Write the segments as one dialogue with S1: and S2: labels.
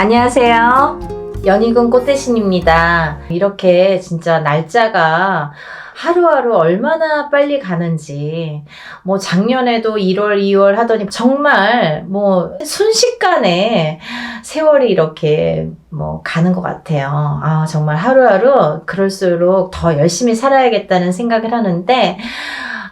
S1: 안녕하세요. 연희군 꽃대신입니다. 이렇게 진짜 날짜가 하루하루 얼마나 빨리 가는지, 작년에도 1월, 2월 하더니 정말 순식간에 세월이 이렇게 가는 것 같아요. 정말 하루하루 그럴수록 더 열심히 살아야겠다는 생각을 하는데,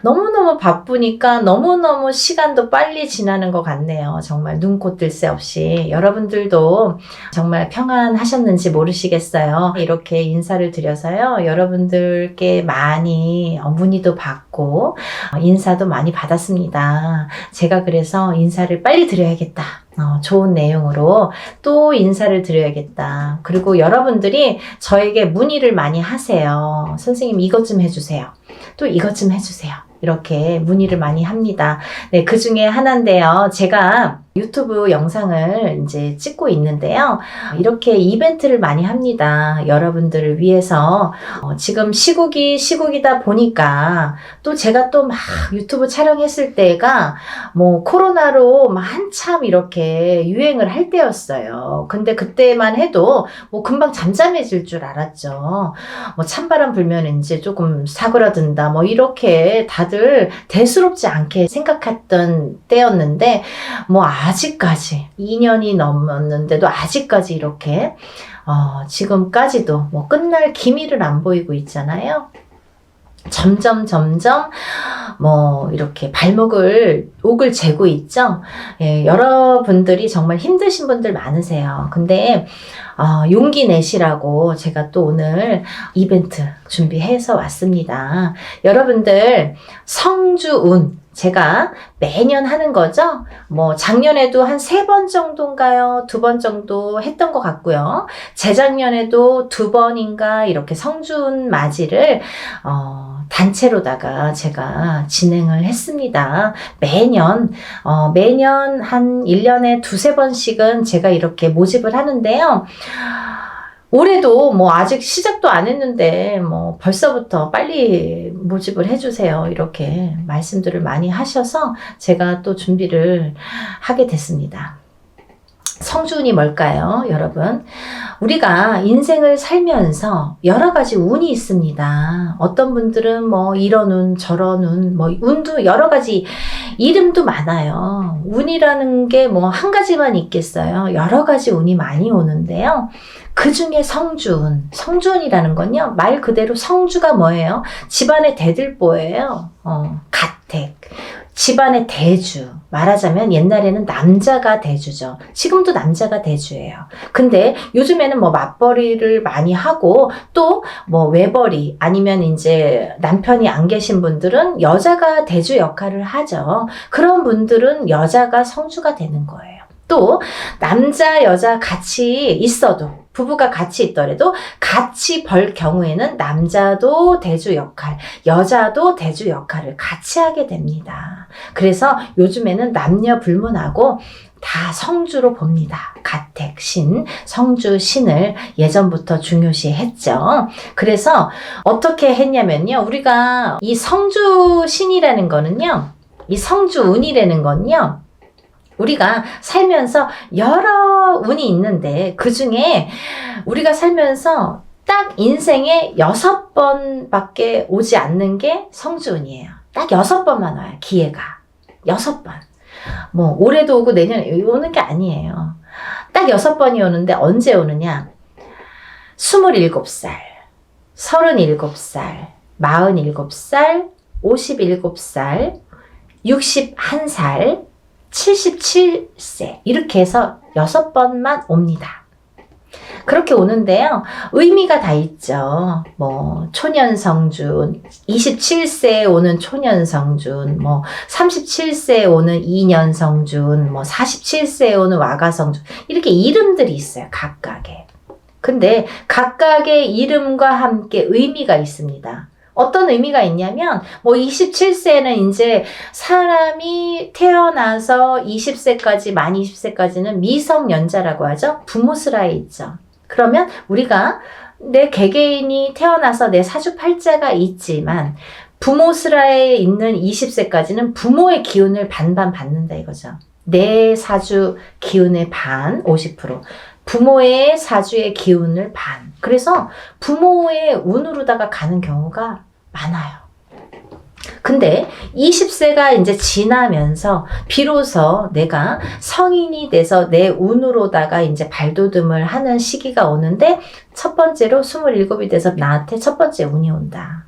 S1: 너무너무 바쁘니까 너무너무 시간도 빨리 지나는 것 같네요. 정말 눈코 뜰 새 없이. 여러분들도 정말 평안하셨는지 모르시겠어요. 이렇게 인사를 드려서요. 여러분들께 많이 문의도 받고 인사도 많이 받았습니다. 제가 그래서 인사를 빨리 드려야겠다. 좋은 내용으로 또 인사를 드려야겠다. 그리고 여러분들이 저에게 문의를 많이 하세요. 선생님 이것 좀 해주세요. 또 이것 좀 해주세요. 이렇게 문의를 많이 합니다. 네, 그 중에 하나인데요. 제가 유튜브 영상을 이제 찍고 있는데요. 이렇게 이벤트를 많이 합니다. 여러분들을 위해서. 지금 시국이다 보니까 또 제가 또 막 유튜브 촬영했을 때가 코로나로 한참 이렇게 유행을 할 때였어요. 근데 그때만 해도 금방 잠잠해질 줄 알았죠. 찬바람 불면 이제 조금 사그라든다. 이렇게 다들 대수롭지 않게 생각했던 때였는데 아직까지 2년이 넘었는데도 아직까지 이렇게 지금까지도 끝날 기미를 안 보이고 있잖아요. 점점 이렇게 옥을 재고 있죠. 예, 여러분들이 정말 힘드신 분들 많으세요. 근데 용기 내시라고 제가 또 오늘 이벤트 준비해서 왔습니다. 여러분들 성주운 제가 매년 하는 거죠. 작년에도 한 3번 정도인가요? 2번 정도 했던 것 같고요. 재작년에도 2번인가 이렇게 성준 맞이를 단체로다가 제가 진행을 했습니다. 매년 한 1년에 2-3번씩은 제가 이렇게 모집을 하는데요. 올해도 아직 시작도 안 했는데 벌써부터 빨리 모집을 해주세요. 이렇게 말씀들을 많이 하셔서 제가 또 준비를 하게 됐습니다. 성주운이 뭘까요, 여러분? 우리가 인생을 살면서 여러 가지 운이 있습니다. 어떤 분들은 이런 운, 저런 운, 운도 여러 가지 이름도 많아요. 운이라는 게 한 가지만 있겠어요. 여러 가지 운이 많이 오는데요. 그 중에 성주운, 성주운이라는 건요, 말 그대로 성주가 뭐예요? 집안의 대들보예요. 가택. 집안의 대주. 말하자면 옛날에는 남자가 대주죠. 지금도 남자가 대주예요. 근데 요즘에는 맞벌이를 많이 하고 또 외벌이 아니면 이제 남편이 안 계신 분들은 여자가 대주 역할을 하죠. 그런 분들은 여자가 성주가 되는 거예요. 또 남자 여자 같이 있어도 부부가 같이 있더라도 같이 벌 경우에는 남자도 대주 역할, 여자도 대주 역할을 같이 하게 됩니다. 그래서 요즘에는 남녀 불문하고 다 성주로 봅니다. 가택, 신, 성주, 신을 예전부터 중요시 했죠. 그래서 어떻게 했냐면요. 우리가 이 성주 신이라는 거는요. 이 성주 운이라는 건요. 우리가 살면서 여러 운이 있는데 그 중에 우리가 살면서 딱 인생에 6번밖에 오지 않는 게 성주운이에요. 딱 6번만 와요. 기회가. 6번. 올해도 오고 내년에 오는 게 아니에요. 딱 6번이 오는데 언제 오느냐? 27살, 37살, 47살, 57살, 61살, 77세 이렇게 해서 6번만 옵니다. 그렇게 오는데요. 의미가 다 있죠. 초년성준, 27세에 오는 초년성준, 37세에 오는 이년성준, 47세에 오는 와가성준 이렇게 이름들이 있어요. 각각의. 근데 각각의 이름과 함께 의미가 있습니다. 어떤 의미가 있냐면 27세는 이제 사람이 태어나서 20세까지 만 20세까지는 미성년자라고 하죠. 부모스라에 있죠. 그러면 우리가 내 개개인이 태어나서 내 사주팔자가 있지만 부모스라에 있는 20세까지는 부모의 기운을 반반 받는다 이거죠. 내 사주 기운의 반 50%, 부모의 사주의 기운을 반. 그래서 부모의 운으로다가 가는 경우가 많아요. 근데 20세가 이제 지나면서 비로소 내가 성인이 돼서 내 운으로다가 이제 발돋움을 하는 시기가 오는데, 첫 번째로 27이 돼서 나한테 첫 번째 운이 온다.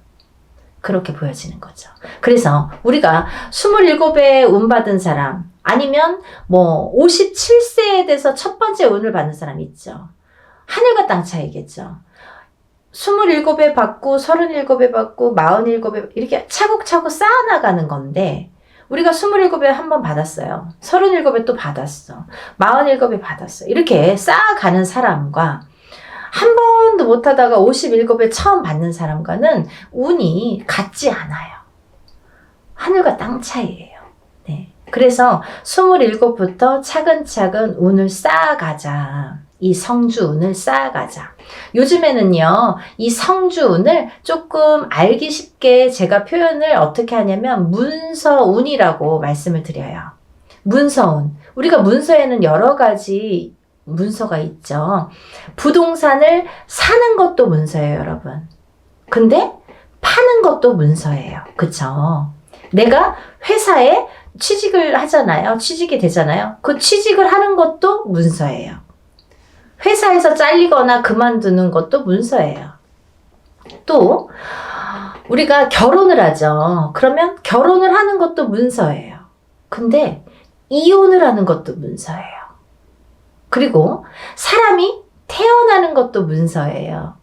S1: 그렇게 보여지는 거죠. 그래서 우리가 27에 운 받은 사람, 아니면 뭐 57세에 돼서 첫 번째 운을 받는 사람 있죠. 하늘과 땅 차이겠죠. 27에 받고 37에 받고 47에 이렇게 차곡차곡 쌓아나가는 건데, 우리가 27에 한 번 받았어요. 37에 또 받았어. 47에 받았어. 이렇게 쌓아가는 사람과 한 번도 못하다가 57에 처음 받는 사람과는 운이 같지 않아요. 하늘과 땅 차이예요. 네. 그래서 27부터 차근차근 운을 쌓아가자. 이 성주운을 쌓아가자. 요즘에는요, 이 성주운을 조금 알기 쉽게 제가 표현을 어떻게 하냐면 문서운이라고 말씀을 드려요. 문서운. 우리가 문서에는 여러 가지 문서가 있죠. 부동산을 사는 것도 문서예요, 여러분. 근데 파는 것도 문서예요. 그쵸? 내가 회사에 취직을 하잖아요. 취직이 되잖아요. 그 취직을 하는 것도 문서예요. 회사에서 잘리거나 그만두는 것도 문서예요. 또 우리가 결혼을 하죠. 그러면 결혼을 하는 것도 문서예요. 근데 이혼을 하는 것도 문서예요. 그리고 사람이 태어나는 것도 문서예요.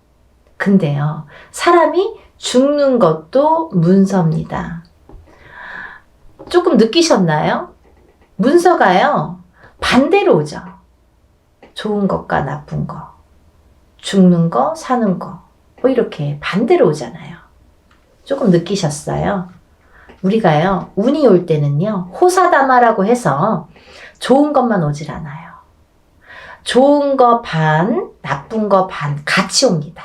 S1: 근데요, 사람이 죽는 것도 문서입니다. 조금 느끼셨나요? 문서가요, 반대로 오죠. 좋은 것과 나쁜 거, 죽는 거, 사는 거, 뭐 이렇게 반대로 오잖아요. 조금 느끼셨어요? 우리가요, 운이 올 때는요, 호사다마라고 해서 좋은 것만 오질 않아요. 좋은 거 반, 나쁜 거 반 같이 옵니다.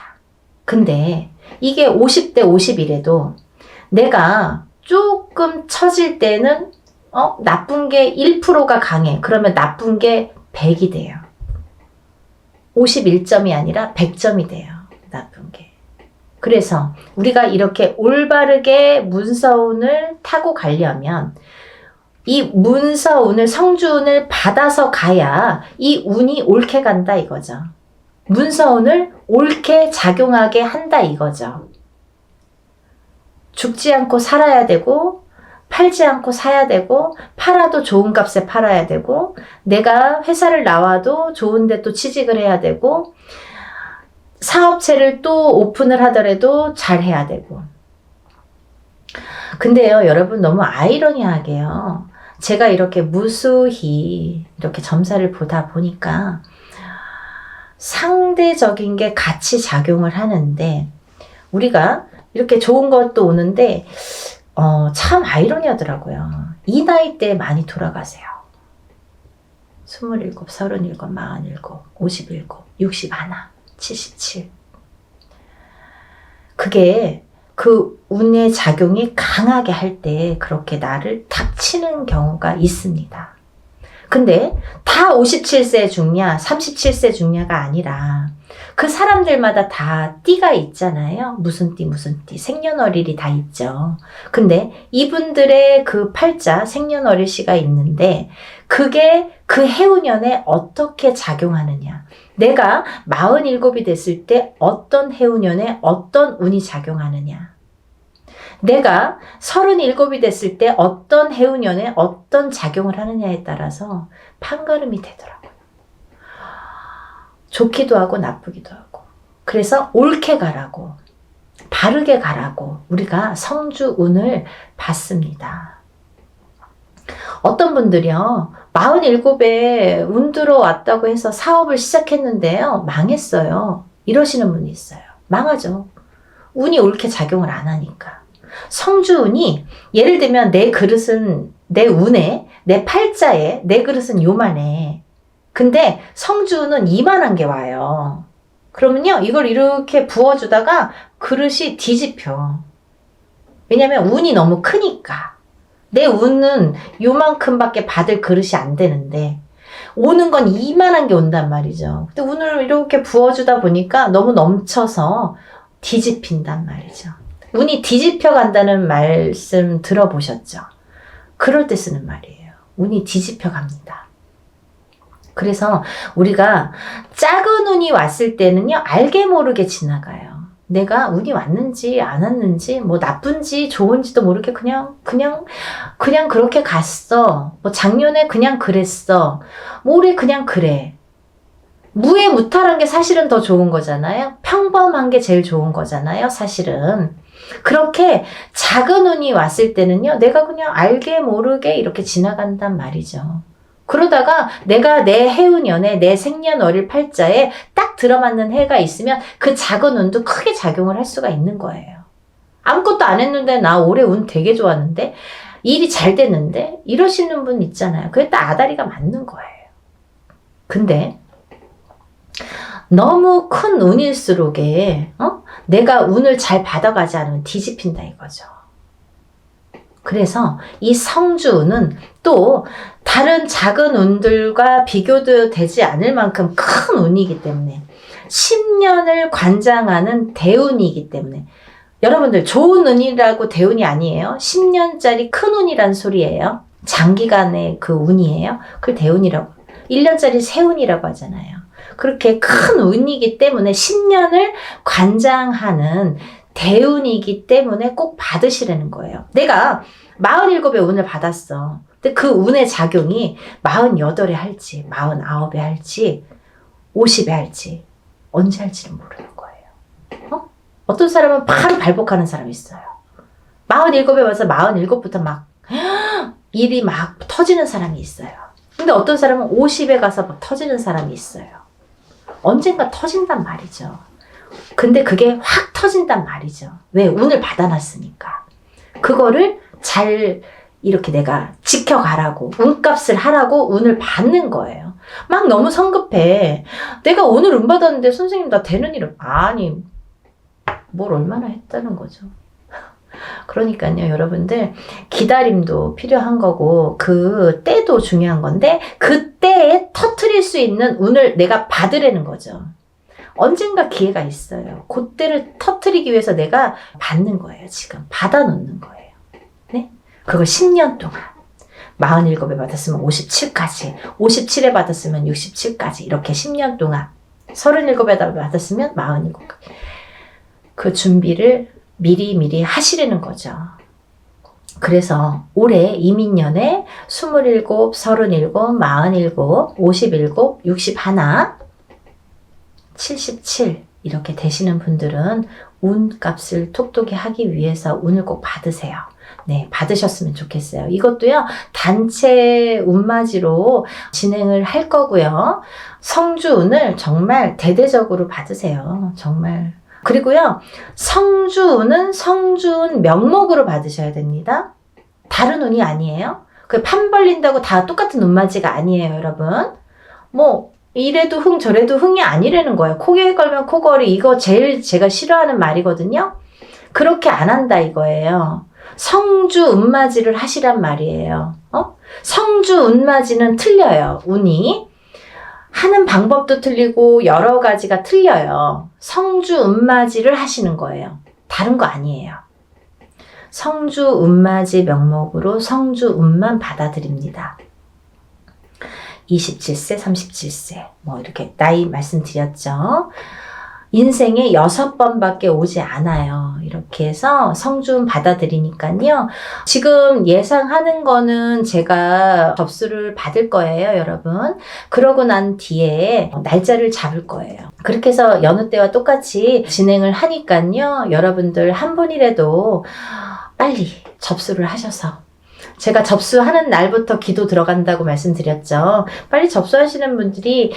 S1: 근데 이게 50대 50이래도 내가 조금 처질 때는 나쁜 게 1%가 강해. 그러면 나쁜 게 100이 돼요. 51점이 아니라 100점이 돼요. 나쁜 게. 그래서 우리가 이렇게 올바르게 문서운을 타고 가려면 이 문서운을, 성주운을 받아서 가야 이 운이 옳게 간다 이거죠. 문서운을 옳게 작용하게 한다 이거죠. 죽지 않고 살아야 되고, 팔지 않고 사야 되고, 팔아도 좋은 값에 팔아야 되고, 내가 회사를 나와도 좋은데 또 취직을 해야 되고, 사업체를 또 오픈을 하더라도 잘 해야 되고. 근데요, 여러분, 너무 아이러니하게요, 제가 이렇게 무수히 이렇게 점사를 보다 보니까 상대적인 게 같이 작용을 하는데, 우리가 이렇게 좋은 것도 오는데 참 아이러니하더라고요. 이 나이 때 많이 돌아가세요. 27, 37, 47, 57, 61, 77. 그게 그 운의 작용이 강하게 할 때 그렇게 나를 탁 치는 경우가 있습니다. 근데 다 57세 죽냐, 37세 죽냐가 아니라 그 사람들마다 다 띠가 있잖아요. 무슨 띠, 무슨 띠, 생년월일이 다 있죠. 근데 이분들의 그 팔자, 생년월일시가 있는데 그게 그 해운년에 어떻게 작용하느냐. 내가 47이 됐을 때 어떤 해운년에 어떤 운이 작용하느냐. 내가 37이 됐을 때 어떤 해운년에 어떤 작용을 하느냐에 따라서 판가름이 되더라고요. 좋기도 하고 나쁘기도 하고. 그래서 옳게 가라고, 바르게 가라고 우리가 성주운을 받습니다. 어떤 분들이요, 47에 운 들어왔다고 해서 사업을 시작했는데요, 망했어요. 이러시는 분이 있어요. 망하죠. 운이 옳게 작용을 안 하니까. 성주운이, 예를 들면 내 그릇은, 내 운에, 내 팔자에 내 그릇은 요만해. 근데 성주운은 이만한 게 와요. 그러면요, 이걸 이렇게 부어주다가 그릇이 뒤집혀. 왜냐면 운이 너무 크니까. 내 운은 요만큼밖에 받을 그릇이 안 되는데 오는 건 이만한 게 온단 말이죠. 근데 운을 이렇게 부어주다 보니까 너무 넘쳐서 뒤집힌단 말이죠. 운이 뒤집혀 간다는 말씀 들어보셨죠? 그럴 때 쓰는 말이에요. 운이 뒤집혀 갑니다. 그래서 우리가 작은 운이 왔을 때는요, 알게 모르게 지나가요. 내가 운이 왔는지 안 왔는지 뭐 나쁜지 좋은지도 모르게 그냥 그렇게 갔어. 뭐 작년에 그냥 그랬어. 뭐 올해 그냥 그래. 무해무탈한 게 사실은 더 좋은 거잖아요. 평범한 게 제일 좋은 거잖아요. 사실은. 그렇게 작은 운이 왔을 때는요, 내가 그냥 알게 모르게 이렇게 지나간단 말이죠. 그러다가 내가 내 해운년에 내 생년월일 팔자에 딱 들어맞는 해가 있으면 그 작은 운도 크게 작용을 할 수가 있는 거예요. 아무것도 안 했는데 나 올해 운 되게 좋았는데 일이 잘 됐는데 이러시는 분 있잖아요. 그게 딱 아다리가 맞는 거예요. 근데 너무 큰 운일수록에 내가 운을 잘 받아가지 않으면 뒤집힌다 이거죠. 그래서 이 성주운은 또 다른 작은 운들과 비교도 되지 않을 만큼 큰 운이기 때문에 10년을 관장하는 대운이기 때문에 여러분들 좋은 운이라고 대운이 아니에요. 10년짜리 큰 운이란 소리예요. 장기간의 그 운이에요. 그걸 대운이라고 1년짜리 세운이라고 하잖아요. 그렇게 큰 운이기 때문에 10년을 관장하는 대운이기 때문에 꼭 받으시라는 거예요. 내가 47의 운을 받았어. 근데 그 운의 작용이 48에 할지 49에 할지 50에 할지 언제 할지는 모르는 거예요. 어떤 사람은 바로 발복하는 사람이 있어요. 47에 와서 47부터 막 일이 막 터지는 사람이 있어요. 근데 어떤 사람은 50에 가서 막 터지는 사람이 있어요. 언젠가 터진단 말이죠. 근데 그게 확 터진단 말이죠. 왜? 운을 받아놨으니까. 그거를 잘 이렇게 내가 지켜가라고, 운값을 하라고 운을 받는 거예요. 막 너무 성급해. 내가 오늘 운 받았는데 선생님 나 되는 일은 아니 뭘 얼마나 했다는 거죠. 그러니까요, 여러분들 기다림도 필요한 거고 그 때도 중요한 건데 그 때에 터트릴 수 있는 운을 내가 받으라는 거죠. 언젠가 기회가 있어요. 그때를 터트리기 위해서 내가 받는 거예요. 지금 받아놓는 거예요. 네? 그걸 10년 동안 47에 받았으면 57까지 57에 받았으면 67까지 이렇게 10년 동안 37에 받았으면 47까지 그 준비를 미리 하시라는 거죠. 그래서 올해 이민년에 27, 37, 47, 57, 61, 77 이렇게 되시는 분들은 운값을 톡톡히 하기 위해서 운을 꼭 받으세요. 네, 받으셨으면 좋겠어요. 이것도요, 단체 운맞이로 진행을 할 거고요. 성주운을 정말 대대적으로 받으세요. 정말. 그리고요, 성주운은 성주운 명목으로 받으셔야 됩니다. 다른 운이 아니에요. 그 판 벌린다고 다 똑같은 운맞이가 아니에요, 여러분. 뭐, 이래도 흥 저래도 흥이 아니라는 거예요. 코에 걸면 코걸이 이거 제일 제가 싫어하는 말이거든요. 그렇게 안 한다 이거예요. 성주 운맞이를 하시란 말이에요. 성주 운맞이는 틀려요. 운이 하는 방법도 틀리고 여러 가지가 틀려요. 성주 운맞이를 하시는 거예요. 다른 거 아니에요. 성주 운맞이 명목으로 성주 운만 받아들입니다. 27세, 37세 뭐 이렇게 나이 말씀드렸죠. 인생에 6번밖에 오지 않아요. 이렇게 해서 성주운 받아들이니까요. 지금 예상하는 거는 제가 접수를 받을 거예요, 여러분. 그러고 난 뒤에 날짜를 잡을 거예요. 그렇게 해서 여느 때와 똑같이 진행을 하니까요. 여러분들 한 분이라도 빨리 접수를 하셔서 제가 접수하는 날부터 기도 들어간다고 말씀드렸죠. 빨리 접수하시는 분들이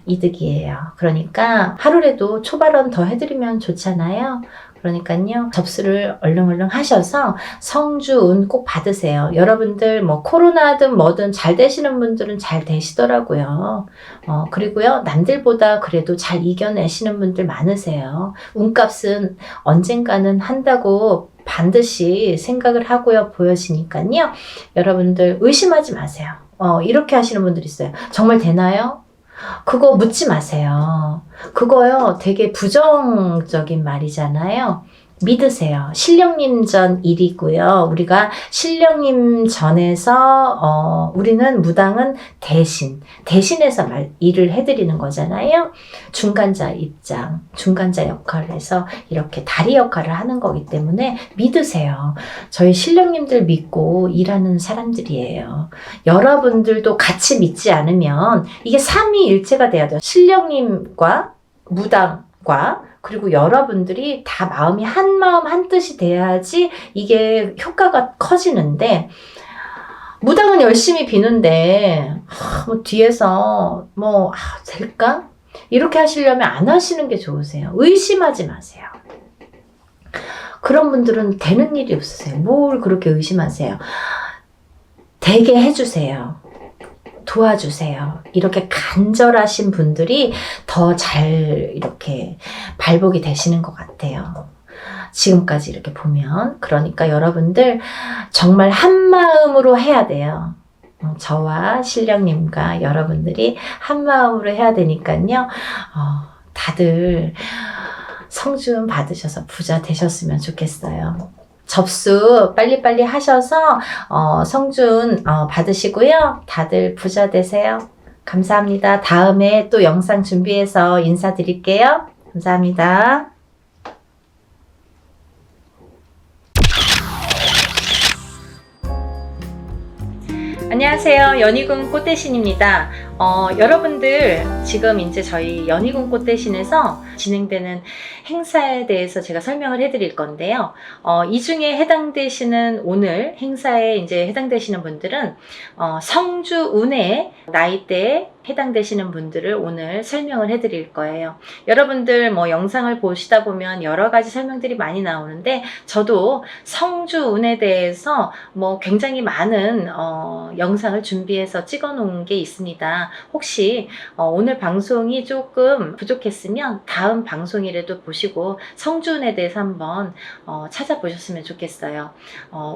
S1: 이득이에요. 그러니까 하루라도 초발언 더 해드리면 좋잖아요. 그러니까요. 접수를 얼른 하셔서 성주운 꼭 받으세요. 여러분들 뭐 코로나든 뭐든 잘 되시는 분들은 잘 되시더라고요. 그리고요. 남들보다 그래도 잘 이겨내시는 분들 많으세요. 운값은 언젠가는 한다고 반드시 생각을 하고요 보여지니까요. 여러분들 의심하지 마세요. 이렇게 하시는 분들 있어요. 정말 되나요? 그거 묻지 마세요. 그거요 되게 부정적인 말이잖아요. 믿으세요. 신령님 전 일이고요. 우리가 신령님 전에서 우리는 무당은 대신해서 일을 해드리는 거잖아요. 중간자 입장, 중간자 역할을 해서 이렇게 다리 역할을 하는 거기 때문에 믿으세요. 저희 신령님들 믿고 일하는 사람들이에요. 여러분들도 같이 믿지 않으면 이게 삼위일체가 돼야 돼요. 신령님과 무당과 그리고 여러분들이 다 마음이 한 마음 한 뜻이 돼야지 이게 효과가 커지는데, 무당은 열심히 비는데 뭐 뒤에서 될까? 이렇게 하시려면 안 하시는 게 좋으세요. 의심하지 마세요. 그런 분들은 되는 일이 없으세요. 뭘 그렇게 의심하세요. 되게 해주세요. 도와주세요. 이렇게 간절하신 분들이 더 잘 이렇게 발복이 되시는 것 같아요. 지금까지 이렇게 보면. 그러니까 여러분들 정말 한 마음으로 해야 돼요. 저와 신령님과 여러분들이 한 마음으로 해야 되니까요. 다들 성준 받으셔서 부자 되셨으면 좋겠어요. 접수 빨리빨리 하셔서 성준 받으시고요. 다들 부자 되세요. 감사합니다. 다음에 또 영상 준비해서 인사드릴게요. 감사합니다. 안녕하세요. 연희군 꽃대신입니다. 여러분들 지금 이제 저희 연희군 꽃대신에서 진행되는 행사에 대해서 제가 설명을 해드릴 건데요. 이 중에 해당되시는 오늘 행사에 이제 해당되시는 분들은 성주 운해 나이대에 해당되시는 분들을 오늘 설명을 해드릴 거예요. 여러분들 영상을 보시다 보면 여러 가지 설명들이 많이 나오는데 저도 성주 운에 대해서 굉장히 많은 영상을 준비해서 찍어 놓은 게 있습니다. 혹시 오늘 방송이 조금 부족했으면 다음 방송이라도 보시고 성주운에 대해서 한번 찾아보셨으면 좋겠어요.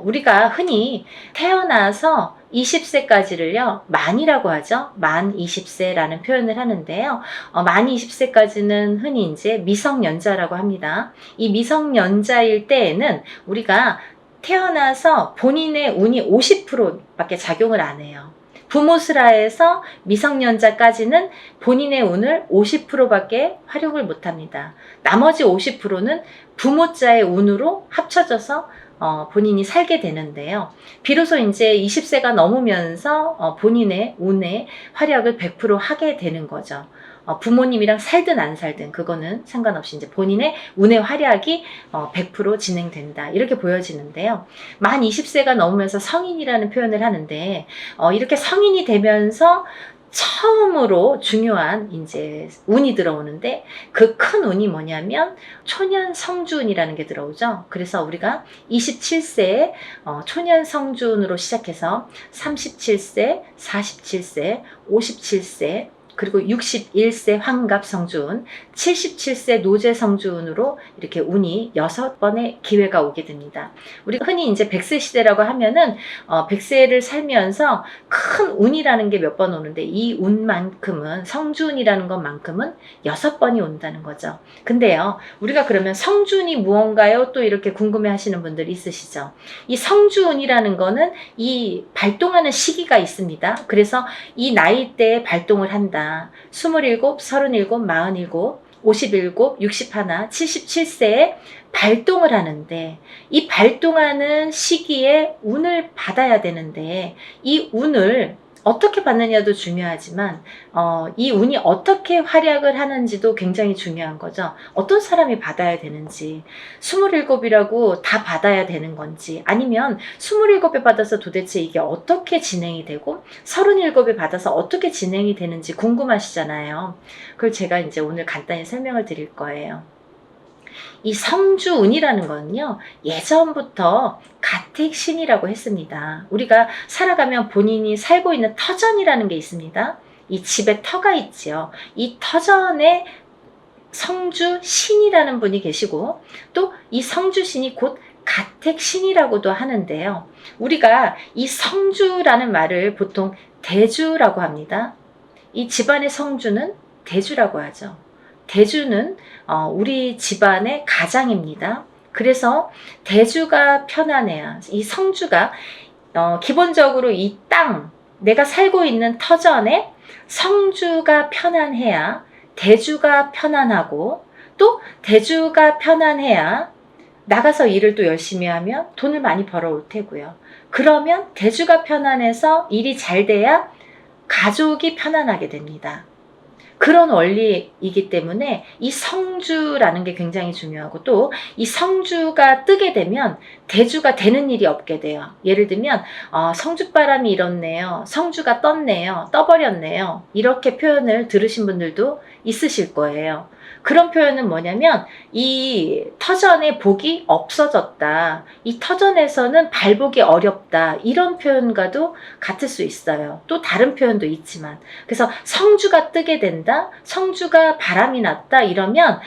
S1: 우리가 흔히 태어나서 20세까지를요, 만이라고 하죠. 만 20세라는 표현을 하는데요. 만 20세까지는 흔히 이제 미성년자라고 합니다. 이 미성년자일 때에는 우리가 태어나서 본인의 운이 50%밖에 작용을 안 해요. 부모스라에서 미성년자까지는 본인의 운을 50%밖에 활용을 못합니다. 나머지 50%는 부모자의 운으로 합쳐져서 본인이 살게 되는데요. 비로소 이제 20세가 넘으면서 본인의 운의 활약을 100% 하게 되는 거죠. 부모님이랑 살든 안 살든 그거는 상관없이 이제 본인의 운의 활약이 100% 진행된다. 이렇게 보여지는데요. 만 20세가 넘으면서 성인이라는 표현을 하는데 이렇게 성인이 되면서 처음으로 중요한 이제 운이 들어오는데 그 큰 운이 뭐냐면 초년 성주운이라는 게 들어오죠. 그래서 우리가 27세에 초년 성주운으로 시작해서 37세, 47세, 57세, 그리고 61세 환갑 성주운, 77세 노제 성주운으로 이렇게 운이 6번의 기회가 오게 됩니다. 우리가 흔히 이제 100세 시대라고 하면은 100세를 살면서 큰 운이라는 게 몇 번 오는데 이 운만큼은 성주운이라는 것만큼은 6번이 온다는 거죠. 근데요, 우리가 그러면 성주운이 무언가요? 또 이렇게 궁금해 하시는 분들 있으시죠? 이 성주운이라는 거는 이 발동하는 시기가 있습니다. 그래서 이 나이대에 발동을 한다. 27, 37, 47, 57, 61, 77세에 발동을 하는데 이 발동하는 시기에 운을 받아야 되는데 이 운을 어떻게 받느냐도 중요하지만 이 운이 어떻게 활약을 하는지도 굉장히 중요한 거죠. 어떤 사람이 받아야 되는지, 27이라고 다 받아야 되는 건지, 아니면 27에 받아서 도대체 이게 어떻게 진행이 되고 37에 받아서 어떻게 진행이 되는지 궁금하시잖아요. 그걸 제가 이제 오늘 간단히 설명을 드릴 거예요. 이 성주운이라는 거는요, 예전부터 가택신이라고 했습니다. 우리가 살아가면 본인이 살고 있는 터전이라는 게 있습니다. 이 집에 터가 있지요. 이 터전에 성주신이라는 분이 계시고 또 이 성주신이 곧 가택신이라고도 하는데요. 우리가 이 성주라는 말을 보통 대주라고 합니다. 이 집안의 성주는 대주라고 하죠. 대주는 우리 집안의 가장입니다. 그래서 대주가 편안해야, 이 성주가 기본적으로 이 땅, 내가 살고 있는 터전에 성주가 편안해야 대주가 편안하고, 또 대주가 편안해야 나가서 일을 또 열심히 하면 돈을 많이 벌어올 테고요. 그러면 대주가 편안해서 일이 잘 돼야 가족이 편안하게 됩니다. 그런 원리이기 때문에 이 성주라는 게 굉장히 중요하고, 또 이 성주가 뜨게 되면 대주가 되는 일이 없게 돼요. 예를 들면 성주바람이 일었네요, 성주가 떴네요, 떠버렸네요, 이렇게 표현을 들으신 분들도 있으실 거예요. 그런 표현은 뭐냐면 이 터전에 복이 없어졌다, 이 터전에서는 발복이 어렵다, 이런 표현과도 같을 수 있어요. 또 다른 표현도 있지만, 그래서 성주가 뜨게 된다, 성주가 바람이 났다, 이러면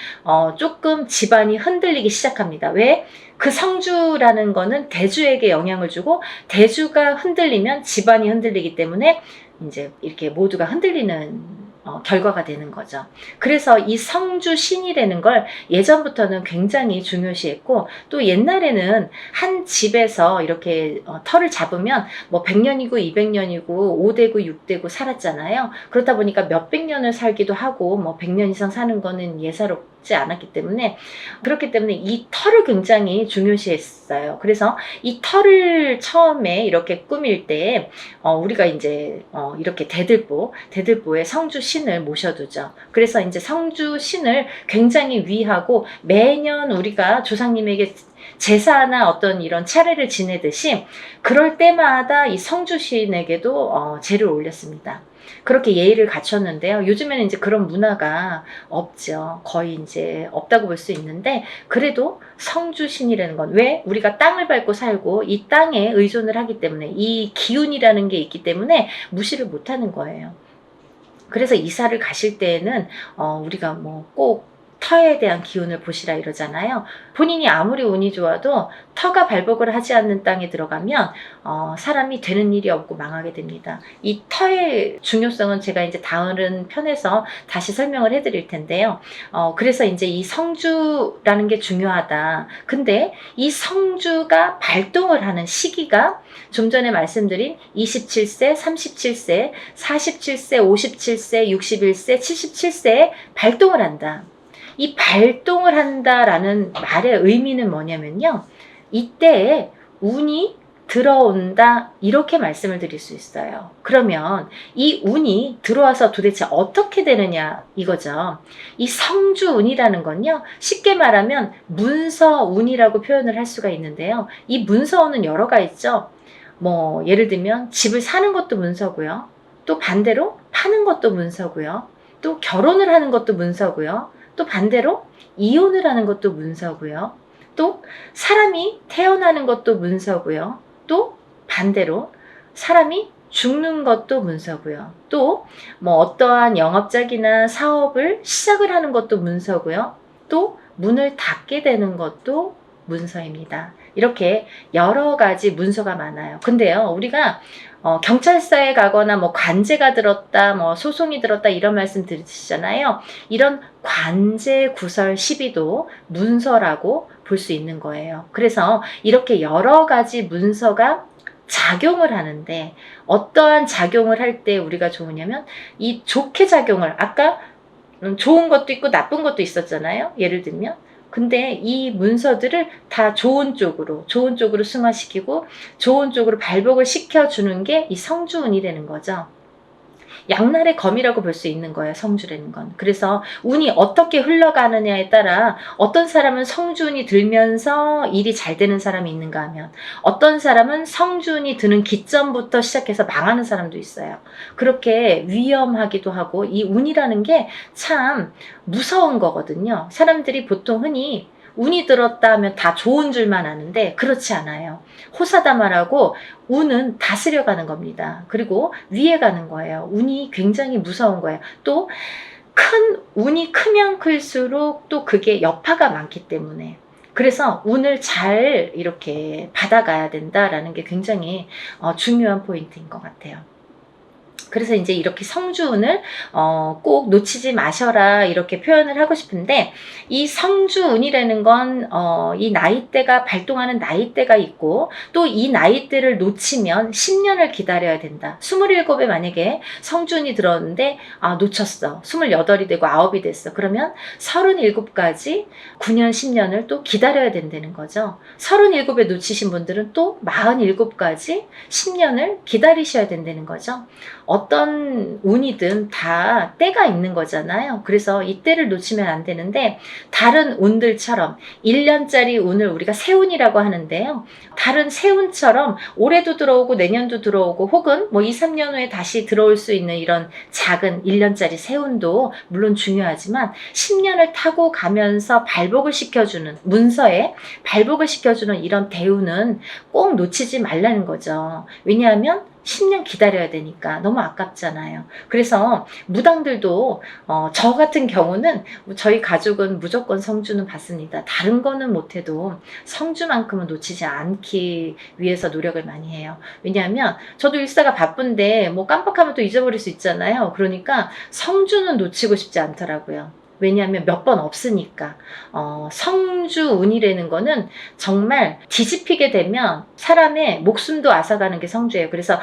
S1: 조금 집안이 흔들리기 시작합니다. 왜? 그 성주라는 거는 대주에게 영향을 주고, 대주가 흔들리면 집안이 흔들리기 때문에 이제 이렇게 모두가 흔들리는 결과가 되는 거죠. 그래서 이 성주신이라는 걸 예전부터는 굉장히 중요시했고, 또 옛날에는 한 집에서 이렇게 터를 잡으면 뭐 100년이고 200년이고 5대고 6대고 살았잖아요. 그렇다 보니까 몇백 년을 살기도 하고 뭐 100년 이상 사는 거는 예사롭지 않았기 때문에, 그렇기 때문에 이 터를 굉장히 중요시했어요. 그래서 이 터를 처음에 이렇게 꾸밀 때 우리가 이제 이렇게 대들보에 성주신을 모셔두죠. 그래서 이제 성주신을 굉장히 위하고, 매년 우리가 조상님에게 제사나 어떤 이런 차례를 지내듯이 그럴 때마다 이 성주신에게도 제를 올렸습니다. 그렇게 예의를 갖췄는데요. 요즘에는 이제 그런 문화가 없죠. 거의 이제 없다고 볼 수 있는데, 그래도 성주신이라는 건, 왜? 우리가 땅을 밟고 살고 이 땅에 의존을 하기 때문에, 이 기운이라는 게 있기 때문에 무시를 못하는 거예요. 그래서 이사를 가실 때에는 우리가 뭐 꼭 터에 대한 기운을 보시라 이러잖아요. 본인이 아무리 운이 좋아도 터가 발복을 하지 않는 땅에 들어가면 사람이 되는 일이 없고 망하게 됩니다. 이 터의 중요성은 제가 이제 다른 편에서 다시 설명을 해드릴 텐데요. 그래서 이제 이 성주라는 게 중요하다. 근데 이 성주가 발동을 하는 시기가 좀 전에 말씀드린 27세, 37세, 47세, 57세, 61세, 77세에 발동을 한다. 이 발동을 한다라는 말의 의미는 뭐냐면요, 이때에 운이 들어온다, 이렇게 말씀을 드릴 수 있어요. 그러면 이 운이 들어와서 도대체 어떻게 되느냐 이거죠. 이 성주운이라는 건요, 쉽게 말하면 문서운이라고 표현을 할 수가 있는데요. 이 문서운은 여러가 있죠. 뭐 예를 들면 집을 사는 것도 문서고요, 또 반대로 파는 것도 문서고요, 또 결혼을 하는 것도 문서고요, 또 반대로 이혼을 하는 것도 문서고요, 또 사람이 태어나는 것도 문서고요, 또 반대로 사람이 죽는 것도 문서고요, 또 뭐 어떠한 영업작이나 사업을 시작을 하는 것도 문서고요, 또 문을 닫게 되는 것도 문서입니다. 이렇게 여러 가지 문서가 많아요. 근데요, 우리가 경찰서에 가거나 뭐 관제가 들었다, 뭐 소송이 들었다, 이런 말씀 들으시잖아요. 이런 관제 구설 시비도 문서라고 볼 수 있는 거예요. 그래서 이렇게 여러 가지 문서가 작용을 하는데, 어떠한 작용을 할 때 우리가 좋으냐면, 이 좋게 작용을, 아까 좋은 것도 있고 나쁜 것도 있었잖아요. 예를 들면, 근데 이 문서들을 다 좋은 쪽으로 승화시키고 좋은 쪽으로 발복을 시켜주는 게 이 성주운이라는 거죠. 양날의 검이라고 볼 수 있는 거예요, 성주라는 건. 그래서 운이 어떻게 흘러가느냐에 따라 어떤 사람은 성주운이 들면서 일이 잘 되는 사람이 있는가 하면, 어떤 사람은 성주운이 드는 기점부터 시작해서 망하는 사람도 있어요. 그렇게 위험하기도 하고, 이 운이라는 게 참 무서운 거거든요. 사람들이 보통 흔히 운이 들었다 하면 다 좋은 줄만 아는데 그렇지 않아요. 호사다마라고 운은 다스려가는 겁니다. 그리고 위에 가는 거예요. 운이 굉장히 무서운 거예요. 또 운이 크면 클수록 또 그게 여파가 많기 때문에, 그래서 운을 잘 이렇게 받아가야 된다라는 게 굉장히 중요한 포인트인 것 같아요. 그래서 이제 이렇게 성주운을 꼭 놓치지 마셔라 이렇게 표현을 하고 싶은데, 이 성주운이라는 건 이 나이대가 발동하는 나이대가 있고, 또 이 나이대를 놓치면 10년을 기다려야 된다. 27에 만약에 성주운이 들어왔는데 놓쳤어. 28이 되고 9이 됐어. 그러면 37까지 9년 10년을 또 기다려야 된다는 거죠. 37에 놓치신 분들은 또 47까지 10년을 기다리셔야 된다는 거죠. 어떤 운이든 다 때가 있는 거잖아요. 그래서 이 때를 놓치면 안 되는데, 다른 운들처럼 1년짜리 운을 우리가 세운이라고 하는데요. 다른 세운처럼 올해도 들어오고 내년도 들어오고 혹은 뭐 2, 3년 후에 다시 들어올 수 있는 이런 작은 1년짜리 세운도 물론 중요하지만, 10년을 타고 가면서 발복을 시켜주는, 문서에 발복을 시켜주는 이런 대운은 꼭 놓치지 말라는 거죠. 왜냐하면 10년 기다려야 되니까 너무 아깝잖아요. 그래서 무당들도 저 같은 경우는, 저희 가족은 무조건 성주는 받습니다. 다른 거는 못해도 성주만큼은 놓치지 않기 위해서 노력을 많이 해요. 왜냐하면 저도 일사가 바쁜데 뭐 깜빡하면 또 잊어버릴 수 있잖아요. 그러니까 성주는 놓치고 싶지 않더라고요. 왜냐하면 몇 번 없으니까. 성주운이라는 거는 정말 뒤집히게 되면 사람의 목숨도 앗아가는 게 성주예요. 그래서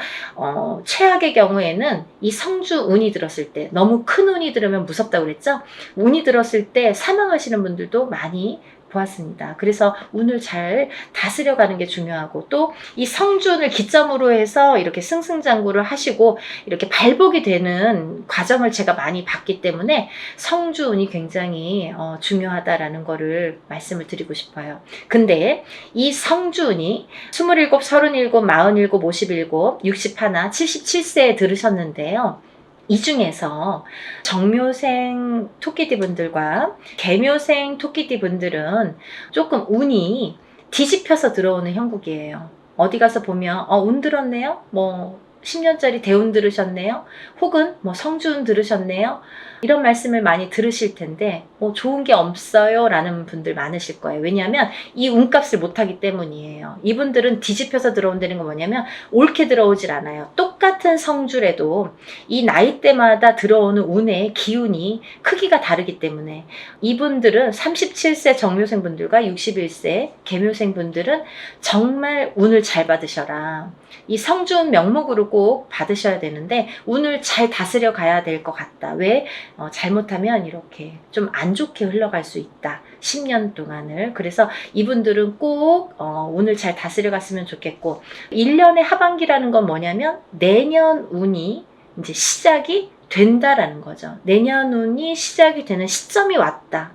S1: 최악의 경우에는 이 성주운이 들었을 때, 너무 큰 운이 들으면 무섭다고 그랬죠? 운이 들었을 때 사망하시는 분들도 많이 보았습니다. 그래서 운을 잘 다스려가는 게 중요하고, 또 이 성주운을 기점으로 해서 이렇게 승승장구를 하시고 이렇게 발복이 되는 과정을 제가 많이 봤기 때문에 성주운이 굉장히 중요하다라는 거를 말씀을 드리고 싶어요. 근데 이 성주운이 27, 37, 47, 57, 61, 77세에 들으셨는데요. 이 중에서 정묘생 토끼띠분들과 개묘생 토끼띠분들은 조금 운이 뒤집혀서 들어오는 형국이에요. 어디 가서 보면 운 들었네요? 뭐 10년짜리 대운 들으셨네요? 혹은 뭐 성주운 들으셨네요? 이런 말씀을 많이 들으실 텐데 좋은 게 없어요 라는 분들 많으실 거예요. 왜냐하면 이 운값을 못하기 때문이에요. 이분들은 뒤집혀서 들어온다는 건 뭐냐면 옳게 들어오질 않아요. 똑같은 성주래도 이 나이대마다 들어오는 운의 기운이 크기가 다르기 때문에, 이분들은 37세 정묘생 분들과 61세 개묘생 분들은 정말 운을 잘 받으셔라. 이 성주운 명목으로 꼭 받으셔야 되는데 운을 잘 다스려 가야 될 것 같다. 왜? 잘못하면 이렇게 좀 안 좋게 흘러갈 수 있다. 10년 동안을. 그래서 이분들은 꼭 운을 잘 다스려 갔으면 좋겠고, 1년의 하반기라는 건 뭐냐면 내년 운이 이제 시작이 된다라는 거죠. 내년 운이 시작이 되는 시점이 왔다.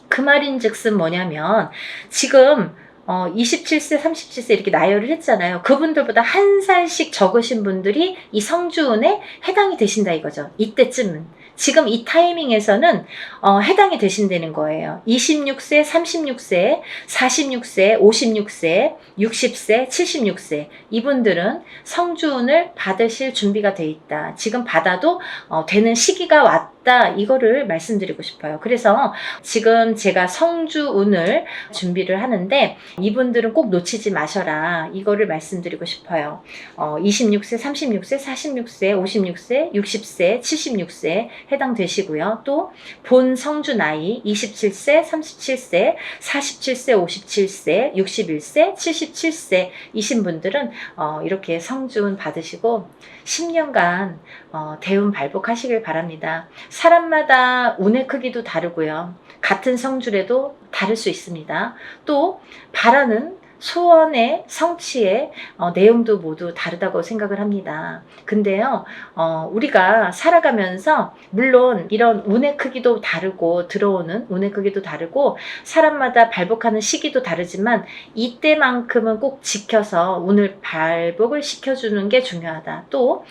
S1: 그 말인즉슨 뭐냐면, 지금 27세, 37세 이렇게 나열을 했잖아요. 그분들보다 한 살씩 적으신 분들이 이 성주운에 해당이 되신다 이거죠. 이때쯤은. 지금 이 타이밍에서는 해당이 되신다는 거예요. 26세, 36세, 46세, 56세, 60세, 76세 이분들은 성주운을 받으실 준비가 돼 있다. 지금 받아도 되는 시기가 왔다. 이거를 말씀드리고 싶어요. 그래서 지금 제가 성주운을 준비를 하는데 이분들은 꼭 놓치지 마셔라. 이거를 말씀드리고 싶어요. 26세, 36세, 46세, 56세, 60세, 76세 해당되시고요. 또 본 성주 나이 27세, 37세, 47세, 57세, 61세, 77세 이신 분들은 이렇게 성주운 받으시고 10년간 대운 발복하시길 바랍니다. 사람마다 운의 크기도 다르고요. 같은 성주래도 다를 수 있습니다. 또 바라는 소원의 성취의 내용도 모두 다르다고 생각을 합니다. 근데요, 우리가 살아가면서 물론 이런 운의 크기도 다르고 들어오는 운의 크기도 다르고 사람마다 발복하는 시기도 다르지만 이때만큼은 꼭 지켜서 운을 발복을 시켜주는 게 중요하다. 또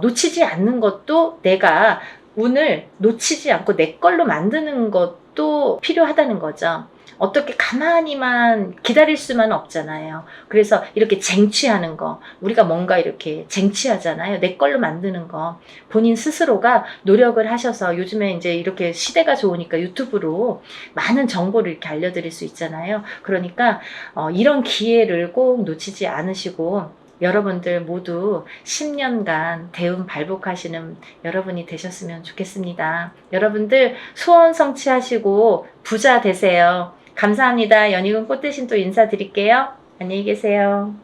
S1: 놓치지 않는 것도, 내가 운을 놓치지 않고 내 걸로 만드는 것도 필요하다는 거죠. 어떻게 가만히만 기다릴 수만 없잖아요. 그래서 이렇게 쟁취하는 거, 우리가 뭔가 이렇게 쟁취하잖아요. 내 걸로 만드는 거. 본인 스스로가 노력을 하셔서 요즘에 이제 이렇게 시대가 좋으니까 유튜브로 많은 정보를 이렇게 알려드릴 수 있잖아요. 그러니까 이런 기회를 꼭 놓치지 않으시고 여러분들 모두 10년간 대운 발복하시는 여러분이 되셨으면 좋겠습니다. 여러분들 소원 성취하시고 부자 되세요. 감사합니다. 연희군 꽃대신 또 인사드릴게요. 안녕히 계세요.